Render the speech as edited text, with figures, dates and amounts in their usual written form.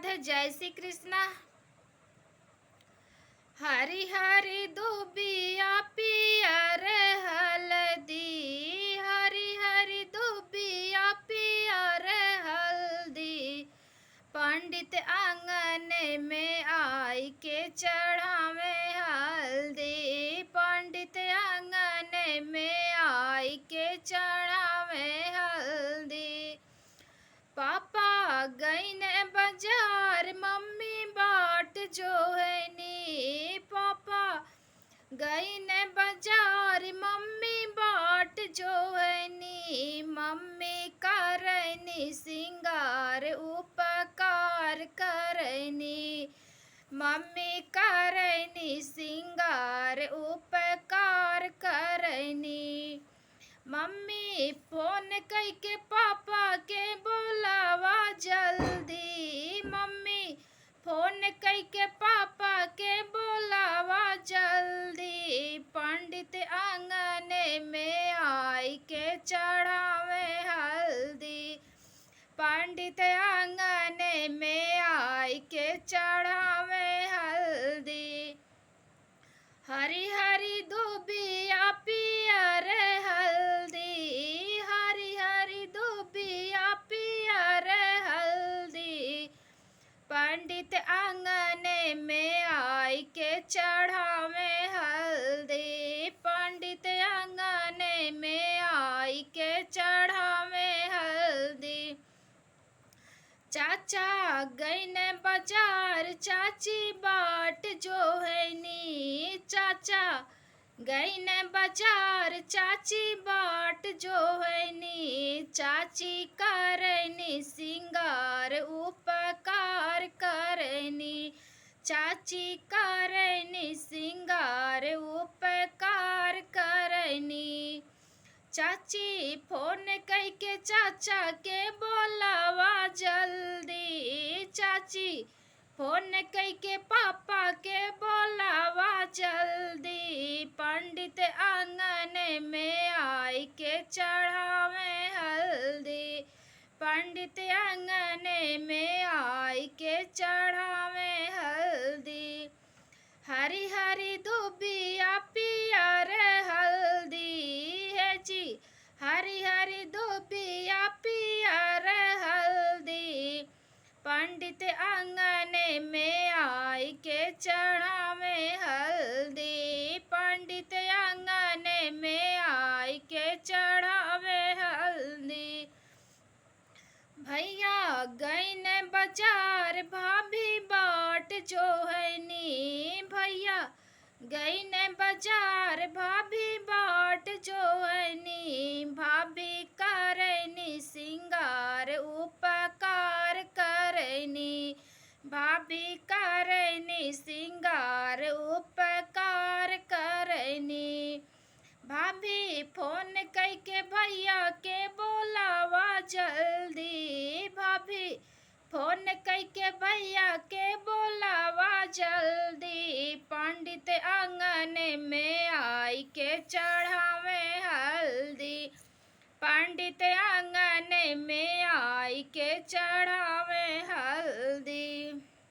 राधे जय श्री कृष्णा। हरी हरी दुबिया पियर हल्दी, हरी हरी दुबिया पियर हल्दी, पंडित आंगन में आई के चढ़ावे हल्दी, पंडित आंगन में आई के चढ़ावे हल्दी। पापा गई ने बाजार मम्मी बाट जो है नी, पापा गई ने बाजार मम्मी बाट जो है नी, मम्मी करनी सिंगार उपकार करनी, मम्मी करनी सिंगार उपकार करनी। मम्मी फोन कई के पापा के बोलावा जल्दी, मम्मी फोन कई के पापा के बोलावा जल्दी, पंडित आंगन में आई के चढ़ावे हल्दी, पंडित आंगन में आई के चढ़ावे हल्दी। हरी हरी दुबिया पियर हल्दी, हरी हरी दुबिया पियर हल्दी, पंडित आंगन में आई के चढ़ावे हल्दी, पंडित आंगन में आई के चढ़ावे हल्दी। चाचा गई ने बाजार चाची बाट जो है नी, चाचा गई ने बाजार चाची बाट जो है नी, चाची करनी सिंगार उपकार करनी, चाची करनी सिंगार उपकार करनी। चाची फोन कई के चाचा के बोलावा जल्दी, चाची फोन कई के पापा के बोलावा जल्दी, पंडित आंगन में आई के चढ़ावे हल्दी, पंडित आंगन में आई के चढ़ावे हल्दी। हरी हरी दुबिया पियर हल्दी है जी, हरी हरी दुबिया पियर हल्दी, पंडित आंगन में आई के चढ़ावे हल्दी, पंडित आंगन में आई के चढ़ावे हल्दी। भैया गई ने बाजार भाभी बाट जो है नी, भैया गई ने बाजार भाभी बाट जो है नी, भाभी करनी सिंगार उपकार करनी, भाभी करनी सिंगार उपकार करनी। भाभी फोन कई के भैया के बोलावा जल्दी, भाभी फोन कई के भैया के बोलावा जल्दी, पंडित आंगन में आई के चढ़ावे हल्दी, पंडित आंगन में आई के चढ़ावे